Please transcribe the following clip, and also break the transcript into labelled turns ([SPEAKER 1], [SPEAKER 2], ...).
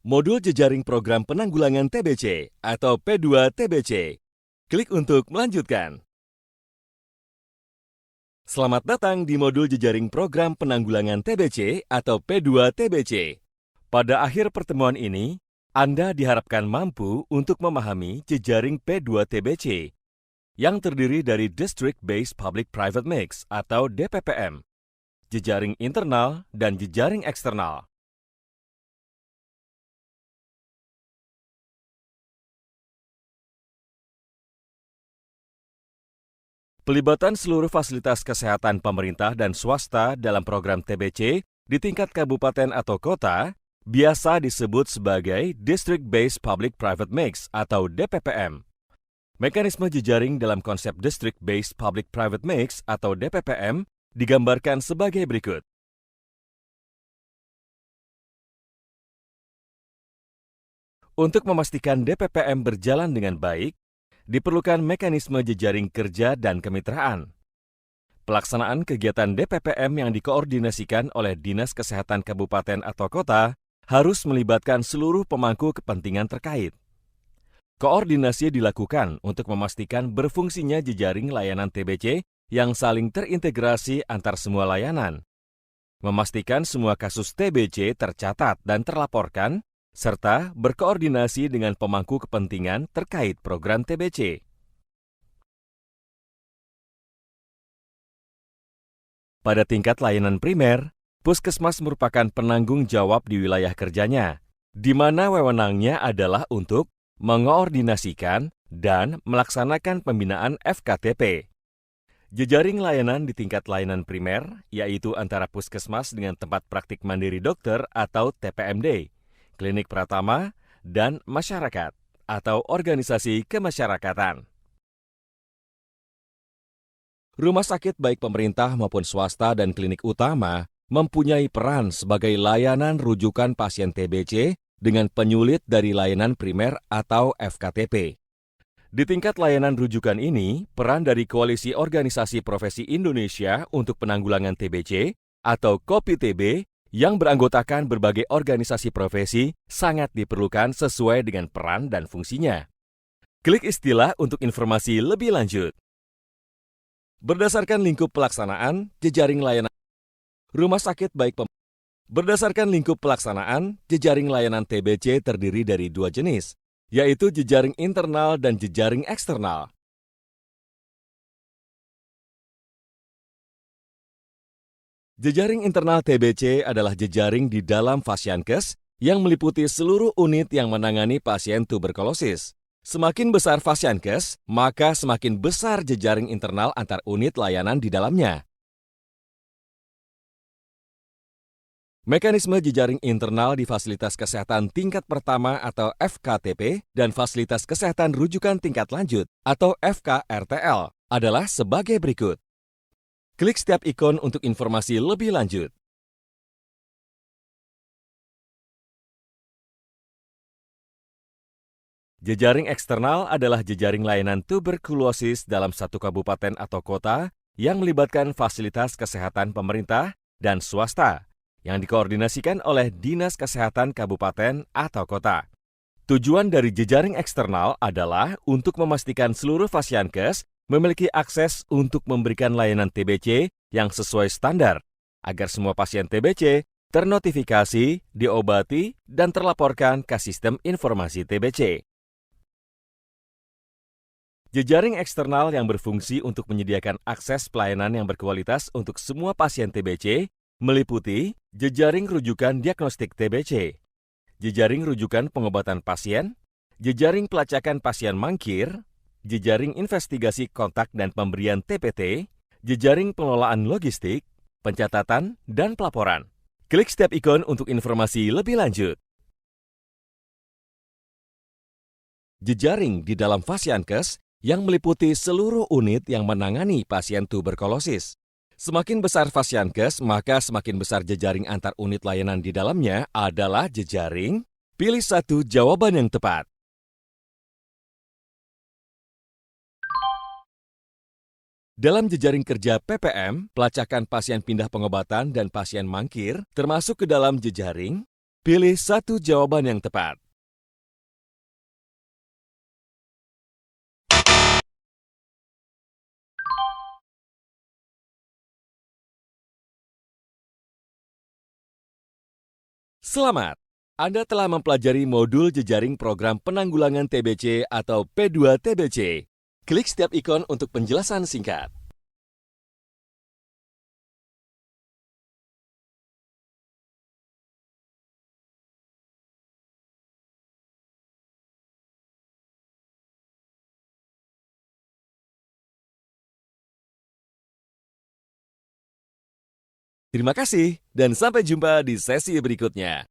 [SPEAKER 1] Modul Jejaring Program Penanggulangan TBC atau P2TBC. Klik untuk melanjutkan. Selamat datang di modul Jejaring Program Penanggulangan TBC atau P2TBC. Pada akhir pertemuan ini, Anda diharapkan mampu untuk memahami jejaring P2TBC yang terdiri dari District Based Public Private Mix atau DPPM, jejaring internal dan jejaring eksternal. Pelibatan seluruh fasilitas kesehatan pemerintah dan swasta dalam program TBC di tingkat kabupaten atau kota biasa disebut sebagai District Based Public Private Mix atau DPPM. Mekanisme jejaring dalam konsep District Based Public Private Mix atau DPPM digambarkan sebagai berikut. Untuk memastikan DPPM berjalan dengan baik, diperlukan mekanisme jejaring kerja dan kemitraan. Pelaksanaan kegiatan DPPM yang dikoordinasikan oleh Dinas Kesehatan Kabupaten atau Kota harus melibatkan seluruh pemangku kepentingan terkait. Koordinasi dilakukan untuk memastikan berfungsinya jejaring layanan TBC yang saling terintegrasi antar semua layanan, memastikan semua kasus TBC tercatat dan terlaporkan, serta berkoordinasi dengan pemangku kepentingan terkait program TBC. Pada tingkat layanan primer, Puskesmas merupakan penanggung jawab di wilayah kerjanya, di mana wewenangnya adalah untuk mengoordinasikan dan melaksanakan pembinaan FKTP. Jejaring layanan di tingkat layanan primer, yaitu antara Puskesmas dengan tempat praktik mandiri dokter atau TPMD, klinik pratama, dan masyarakat atau organisasi kemasyarakatan. Rumah sakit baik pemerintah maupun swasta dan klinik utama mempunyai peran sebagai layanan rujukan pasien TBC dengan penyulit dari layanan primer atau FKTP. Di tingkat layanan rujukan ini, peran dari Koalisi Organisasi Profesi Indonesia untuk Penanggulangan TBC atau KOPI-TB yang beranggotakan berbagai organisasi profesi sangat diperlukan sesuai dengan peran dan fungsinya. Klik istilah untuk informasi lebih lanjut. Berdasarkan lingkup pelaksanaan, jejaring layanan rumah sakit baik Berdasarkan lingkup pelaksanaan, jejaring layanan TBC terdiri dari dua jenis, yaitu jejaring internal dan jejaring eksternal. Jejaring internal TBC adalah jejaring di dalam Fasyankes yang meliputi seluruh unit yang menangani pasien tuberkulosis. Semakin besar Fasyankes, maka semakin besar jejaring internal antar unit layanan di dalamnya. Mekanisme jejaring internal di fasilitas kesehatan tingkat pertama atau FKTP dan fasilitas kesehatan rujukan tingkat lanjut atau FKRTL adalah sebagai berikut. Klik setiap ikon untuk informasi lebih lanjut. Jejaring eksternal adalah jejaring layanan tuberkulosis dalam satu kabupaten atau kota yang melibatkan fasilitas kesehatan pemerintah dan swasta yang dikoordinasikan oleh Dinas Kesehatan Kabupaten atau Kota. Tujuan dari jejaring eksternal adalah untuk memastikan seluruh Fasyankes memiliki akses untuk memberikan layanan TBC yang sesuai standar, agar semua pasien TBC ternotifikasi, diobati, dan terlaporkan ke sistem informasi TBC. Jejaring eksternal yang berfungsi untuk menyediakan akses pelayanan yang berkualitas untuk semua pasien TBC meliputi jejaring rujukan diagnostik TBC, jejaring rujukan pengobatan pasien, jejaring pelacakan pasien mangkir, jejaring investigasi kontak dan pemberian TPT, jejaring pengelolaan logistik, pencatatan, dan pelaporan. Klik setiap ikon untuk informasi lebih lanjut. Jejaring di dalam Fasyankes yang meliputi seluruh unit yang menangani pasien tuberkulosis. Semakin besar Fasyankes, maka semakin besar jejaring antar unit layanan di dalamnya adalah jejaring. Pilih satu jawaban yang tepat. Dalam jejaring kerja PPM, pelacakan pasien pindah pengobatan dan pasien mangkir termasuk ke dalam jejaring Pilih satu jawaban yang tepat. Selamat! Anda telah mempelajari modul jejaring program penanggulangan TBC atau P2 TBC. Klik setiap ikon untuk penjelasan singkat. Terima kasih, dan sampai jumpa di sesi berikutnya.